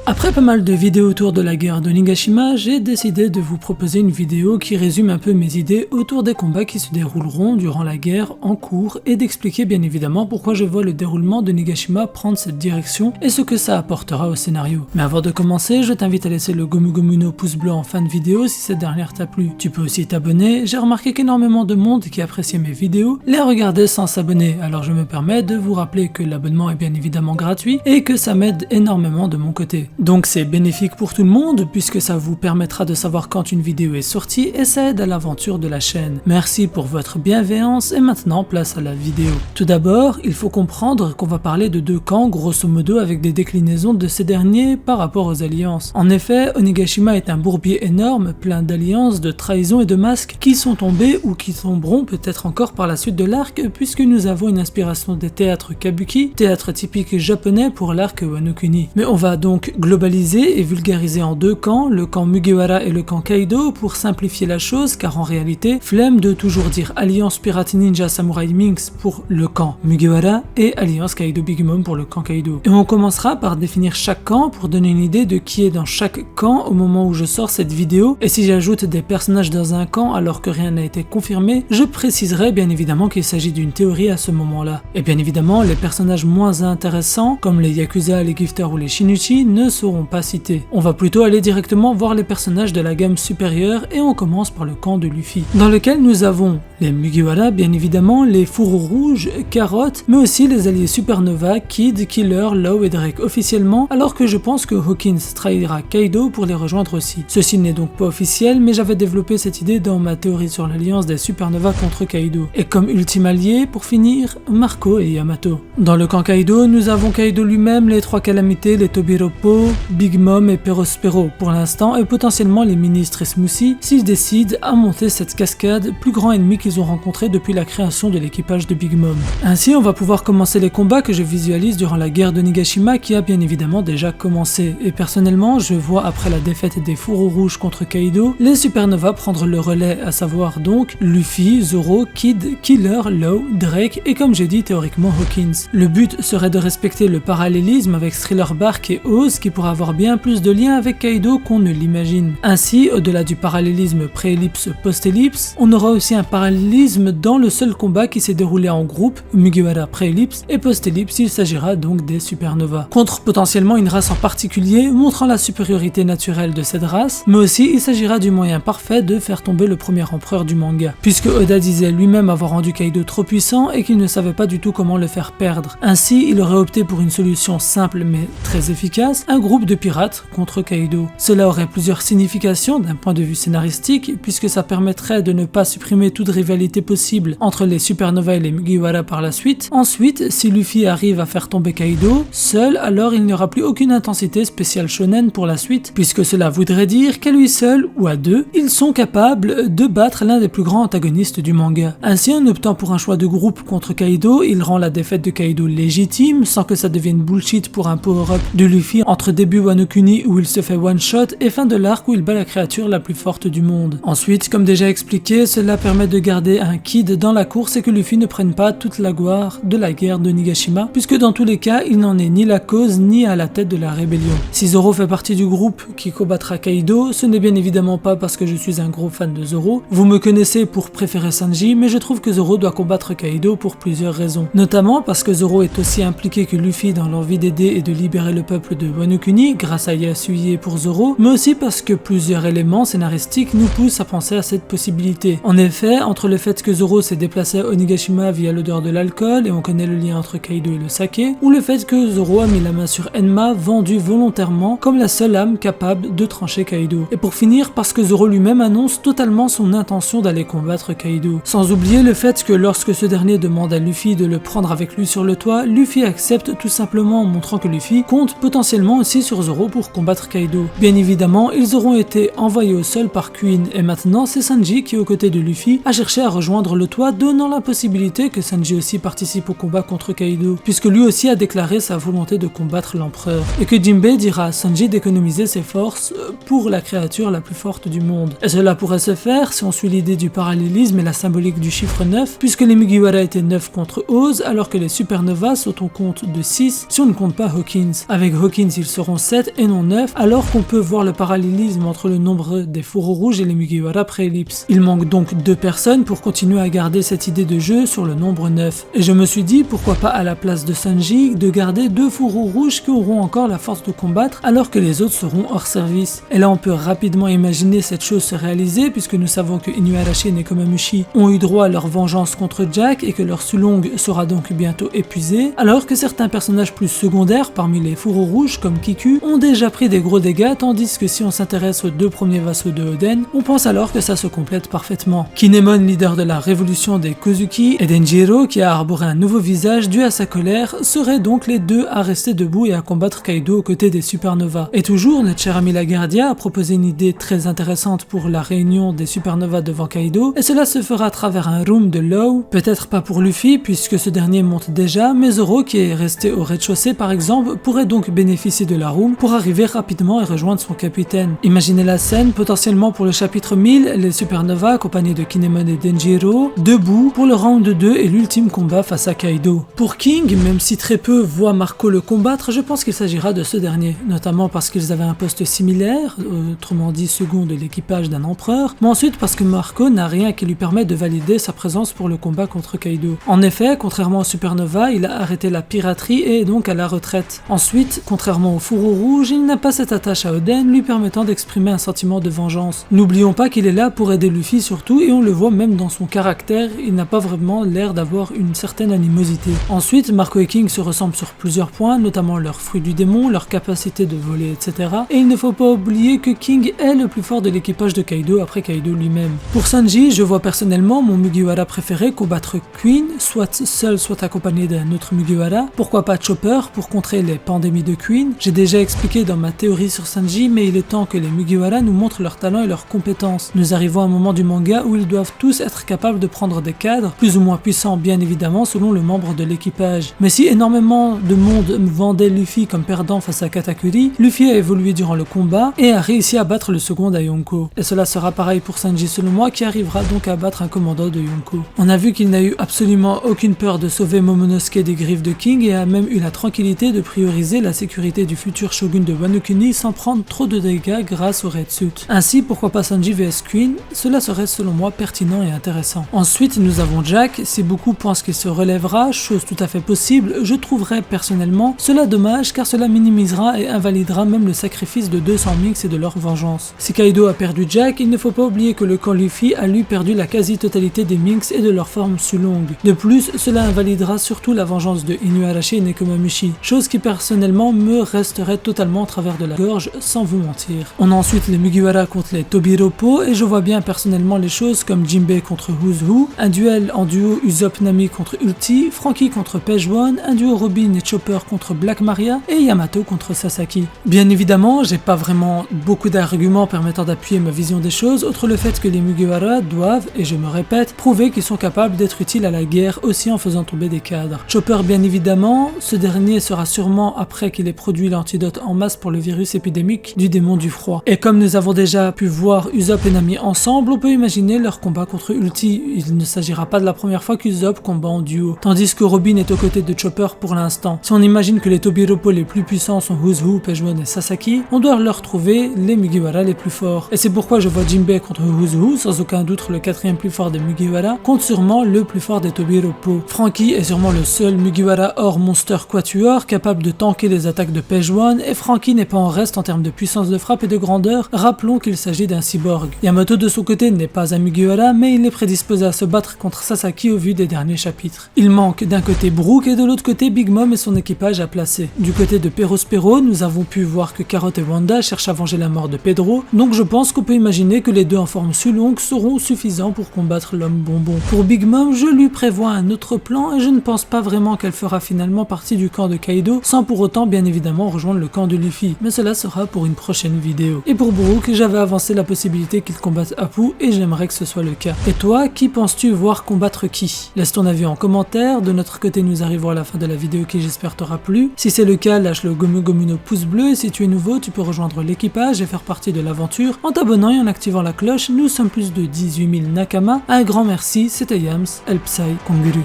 Après pas mal de vidéos autour de la guerre d'Onigashima, j'ai décidé de vous proposer une vidéo qui résume un peu mes idées autour des combats qui se dérouleront durant la guerre en cours et d'expliquer bien évidemment pourquoi je vois le déroulement d'Onigashima prendre cette direction et ce que ça apportera au scénario. Mais avant de commencer, je t'invite à laisser le Gomu Gomu no pouce bleu en fin de vidéo si cette dernière t'a plu. Tu peux aussi t'abonner, j'ai remarqué qu'énormément de monde qui appréciait mes vidéos les regardait sans s'abonner, alors je me permets de vous rappeler que l'abonnement est bien évidemment gratuit et que ça m'aide énormément de mon côté. Donc c'est bénéfique pour tout le monde puisque ça vous permettra de savoir quand une vidéo est sortie et ça aide à l'aventure de la chaîne. Merci pour votre bienveillance et maintenant place à la vidéo. Tout d'abord, il faut comprendre qu'on va parler de deux camps grosso modo avec des déclinaisons de ces derniers par rapport aux alliances. En effet, Onigashima est un bourbier énorme plein d'alliances, de trahisons et de masques qui sont tombés ou qui tomberont peut-être encore par la suite de l'arc puisque nous avons une inspiration des théâtres kabuki, théâtre typique japonais pour l'arc Wano Kuni. Mais on va donc globaliser et vulgariser en deux camps, le camp Mugiwara et le camp Kaido pour simplifier la chose car en réalité, flemme de toujours dire Alliance Pirate Ninja Samurai Minx pour le camp Mugiwara et Alliance Kaido Big Mom pour le camp Kaido. Et on commencera par définir chaque camp pour donner une idée de qui est dans chaque camp au moment où je sors cette vidéo et si j'ajoute des personnages dans un camp alors que rien n'a été confirmé, je préciserai bien évidemment qu'il s'agit d'une théorie à ce moment-là. Et bien évidemment, les personnages moins intéressants comme les Yakuza, les Gifters ou les Shinichi ne seront pas cités. On va plutôt aller directement voir les personnages de la gamme supérieure et on commence par le camp de Luffy, dans lequel nous avons les Mugiwara bien évidemment, les Fourreaux Rouges, Carotte, mais aussi les alliés Supernova, Kid, Killer, Law et Drake officiellement, alors que je pense que Hawkins trahira Kaido pour les rejoindre aussi. Ceci n'est donc pas officiel, mais j'avais développé cette idée dans ma théorie sur l'alliance des Supernova contre Kaido. Et comme ultime allié, pour finir, Marco et Yamato. Dans le camp Kaido, nous avons Kaido lui-même, les trois calamités, les Tobiroppo, Big Mom et Perospero pour l'instant, et potentiellement les ministres et Smoothie s'ils décident à monter cette cascade, plus grand ennemi qu'ils ont rencontré depuis la création de l'équipage de Big Mom. Ainsi, on va pouvoir commencer les combats que je visualise durant la guerre d'Onigashima qui a bien évidemment déjà commencé. Et personnellement, je vois après la défaite des Fourreaux Rouges contre Kaido, les Supernova prendre le relais, à savoir donc Luffy, Zoro, Kid, Killer, Law, Drake et comme j'ai dit théoriquement Hawkins. Le but serait de respecter le parallélisme avec Thriller Bark et Oz qui pourra avoir bien plus de liens avec Kaido qu'on ne l'imagine. Ainsi, au-delà du parallélisme pré-ellipse post-ellipse, on aura aussi un parallélisme dans le seul combat qui s'est déroulé en groupe, Mugiwara pré-ellipse et post-ellipse, il s'agira donc des Supernova. Contre potentiellement une race en particulier, montrant la supériorité naturelle de cette race, mais aussi il s'agira du moyen parfait de faire tomber le premier empereur du manga, puisque Oda disait lui-même avoir rendu Kaido trop puissant et qu'il ne savait pas du tout comment le faire perdre. Ainsi, il aurait opté pour une solution simple mais très efficace, un groupe de pirates contre Kaido. Cela aurait plusieurs significations d'un point de vue scénaristique, puisque ça permettrait de ne pas supprimer toute rivalité possible entre les Supernova et les Mugiwara par la suite. Ensuite, si Luffy arrive à faire tomber Kaido, seul, alors il n'y aura plus aucune intensité spéciale shonen pour la suite, puisque cela voudrait dire qu'à lui seul, ou à deux, ils sont capables de battre l'un des plus grands antagonistes du manga. Ainsi, en optant pour un choix de groupe contre Kaido, il rend la défaite de Kaido légitime, sans que ça devienne bullshit pour un power-up de Luffy entre début Wano Kuni où il se fait one-shot et fin de l'arc où il bat la créature la plus forte du monde. Ensuite, comme déjà expliqué, cela permet de garder un Kid dans la course et que Luffy ne prenne pas toute la gloire de la guerre d'Onigashima, puisque dans tous les cas, il n'en est ni la cause ni à la tête de la rébellion. Si Zoro fait partie du groupe qui combattra Kaido, ce n'est bien évidemment pas parce que je suis un gros fan de Zoro. Vous me connaissez pour préférer Sanji, mais je trouve que Zoro doit combattre Kaido pour plusieurs raisons. Notamment parce que Zoro est aussi impliqué que Luffy dans l'envie d'aider et de libérer le peuple de Wano Kuni grâce à Yasuie pour Zoro, mais aussi parce que plusieurs éléments scénaristiques nous poussent à penser à cette possibilité. En effet, entre le fait que Zoro s'est déplacé à Onigashima via l'odeur de l'alcool et on connaît le lien entre Kaido et le saké, ou le fait que Zoro a mis la main sur Enma, vendue volontairement comme la seule âme capable de trancher Kaido. Et pour finir, parce que Zoro lui-même annonce totalement son intention d'aller combattre Kaido. Sans oublier le fait que lorsque ce dernier demande à Luffy de le prendre avec lui sur le toit, Luffy accepte tout simplement en montrant que Luffy compte potentiellement aussi sur Zoro pour combattre Kaido. Bien évidemment, ils auront été envoyés au sol par Queen et maintenant c'est Sanji qui, aux côtés de Luffy, a cherché à rejoindre le toit, donnant la possibilité que Sanji aussi participe au combat contre Kaido, puisque lui aussi a déclaré sa volonté de combattre l'empereur, et que Jinbei dira à Sanji d'économiser ses forces pour la créature la plus forte du monde. Et cela pourrait se faire si on suit l'idée du parallélisme et la symbolique du chiffre 9, puisque les Mugiwara étaient 9 contre Oz, alors que les Supernova sont au compte de 6 si on ne compte pas Hawkins. Avec Hawkins, il seront 7 et non 9, alors qu'on peut voir le parallélisme entre le nombre des fourreaux rouges et les Mugiwara pré-ellipse. Il manque donc 2 personnes pour continuer à garder cette idée de jeu sur le nombre 9. Et je me suis dit pourquoi pas à la place de Sanji de garder 2 fourreaux rouges qui auront encore la force de combattre alors que les autres seront hors service. Et là on peut rapidement imaginer cette chose se réaliser puisque nous savons que Inuarashi et Nekomamushi ont eu droit à leur vengeance contre Jack et que leur Sulong sera donc bientôt épuisée, alors que certains personnages plus secondaires parmi les fourreaux rouges comme Kiku ont déjà pris des gros dégâts, tandis que si on s'intéresse aux 2 premiers vassaux de Oden, on pense alors que ça se complète parfaitement. Kinemon, leader de la révolution des Kozuki, et Denjiro, qui a arboré un nouveau visage dû à sa colère, seraient donc les 2 à rester debout et à combattre Kaido aux côtés des supernovas. Et toujours, notre cher ami Laguardia a proposé une idée très intéressante pour la réunion des supernovas devant Kaido, et cela se fera à travers un room de Law, peut-être pas pour Luffy puisque ce dernier monte déjà, mais Zoro qui est resté au rez-de-chaussée par exemple pourrait donc bénéficier de la room pour arriver rapidement et rejoindre son capitaine. Imaginez la scène, potentiellement pour le chapitre 1000, les supernovas accompagnés de Kinemon et Denjiro, debout pour le round 2 et l'ultime combat face à Kaido. Pour King, même si très peu voient Marco le combattre, je pense qu'il s'agira de ce dernier, notamment parce qu'ils avaient un poste similaire, autrement dit second de l'équipage d'un empereur, mais ensuite parce que Marco n'a rien qui lui permette de valider sa présence pour le combat contre Kaido. En effet, contrairement aux supernovas, il a arrêté la piraterie et est donc à la retraite. Ensuite, contrairement au fourreau rouge, il n'a pas cette attache à Oden lui permettant d'exprimer un sentiment de vengeance. N'oublions pas qu'il est là pour aider Luffy surtout et on le voit même dans son caractère, il n'a pas vraiment l'air d'avoir une certaine animosité. Ensuite, Marco et King se ressemblent sur plusieurs points, notamment leur fruit du démon, leur capacité de voler, etc. Et il ne faut pas oublier que King est le plus fort de l'équipage de Kaido après Kaido lui-même. Pour Sanji, je vois personnellement mon Mugiwara préféré combattre Queen, soit seul soit accompagné d'un autre Mugiwara. Pourquoi pas Chopper pour contrer les pandémies de Queen. J'ai déjà expliqué dans ma théorie sur Sanji, mais il est temps que les Mugiwara nous montrent leurs talents et leurs compétences. Nous arrivons à un moment du manga où ils doivent tous être capables de prendre des cadres, plus ou moins puissants bien évidemment selon le membre de l'équipage. Mais si énormément de monde vendait Luffy comme perdant face à Katakuri, Luffy a évolué durant le combat et a réussi à battre le second à Yonko. Et cela sera pareil pour Sanji selon moi qui arrivera donc à battre un commando de Yonko. On a vu qu'il n'a eu absolument aucune peur de sauver Momonosuke des griffes de King et a même eu la tranquillité de prioriser la sécurité du futur shogun de Wano Kuni sans prendre trop de dégâts grâce au Red Suit. Ainsi, pourquoi pas Sanji vs Queen, cela serait selon moi pertinent et intéressant. Ensuite, nous avons Jack, si beaucoup pensent qu'il se relèvera, chose tout à fait possible, je trouverais personnellement cela dommage car cela minimisera et invalidera même le sacrifice de 200 Minks et de leur vengeance. Si Kaido a perdu Jack, il ne faut pas oublier que le camp Luffy a lui perdu la quasi-totalité des Minks et de leur forme Sulong. De plus, cela invalidera surtout la vengeance de Inuarashi et Nekomamushi, chose qui personnellement me resterait totalement au travers de la gorge sans vous mentir. On a ensuite les Mugiwara contre les Tobiropo et je vois bien personnellement les choses comme Jinbei contre Who's Who, un duel en duo Usopp Nami contre Ulti, Franky contre Page One, un duo Robin et Chopper contre Black Maria et Yamato contre Sasaki. Bien évidemment, j'ai pas vraiment beaucoup d'arguments permettant d'appuyer ma vision des choses, outre le fait que les Mugiwara doivent, et je me répète, prouver qu'ils sont capables d'être utiles à la guerre aussi en faisant tomber des cadres. Chopper bien évidemment, ce dernier sera sûrement après qu'il ait produit l'antidote en masse pour le virus épidémique du démon du froid. Et comme nous avons déjà pu voir Usopp et Nami ensemble, on peut imaginer leur combat contre Ulti. Il ne s'agira pas de la première fois qu'Usopp combat en duo, tandis que Robin est aux côtés de Chopper pour l'instant. Si on imagine que les Tobiropo les plus puissants sont Who's Who, Pejmon et Sasaki, on doit leur trouver les Mugiwara les plus forts. Et c'est pourquoi je vois Jinbei contre Who's Who, sans aucun doute le quatrième plus fort des Mugiwara, contre sûrement le plus fort des Tobiropo. Franky est sûrement le seul Mugiwara hors Monster Quatuor capable de tanker les attaques de Page One, et Franky n'est pas en reste en termes de puissance de frappe et de grandeur, rappelons qu'il s'agit d'un cyborg. Yamato de son côté n'est pas un Mugiwara, mais il est prédisposé à se battre contre Sasaki au vu des derniers chapitres. Il manque d'un côté Brook et de l'autre côté Big Mom et son équipage à placer. Du côté de Perospero, nous avons pu voir que Carrot et Wanda cherchent à venger la mort de Pedro, donc je pense qu'on peut imaginer que les deux en forme Sulong seront suffisants pour combattre l'homme bonbon. Pour Big Mom, je lui prévois un autre plan et je ne pense pas vraiment qu'elle fera finalement partie du camp de Kaido, sans pour autant bien évidemment rejoindre le camp de Luffy, mais cela sera pour une prochaine vidéo. Et pour Brook, j'avais avancé la possibilité qu'il combatte Apu et j'aimerais que ce soit le cas. Et toi, qui penses-tu voir combattre qui? Laisse ton avis en commentaire. De notre côté, nous arrivons à la fin de la vidéo qui j'espère t'aura plu. Si c'est le cas, lâche le Gomu Gomu no pouce bleu et si tu es nouveau, tu peux rejoindre l'équipage et faire partie de l'aventure en t'abonnant et en activant la cloche. Nous sommes plus de 18 000 Nakama. Un grand merci, c'était Yams, El Psy Konguru.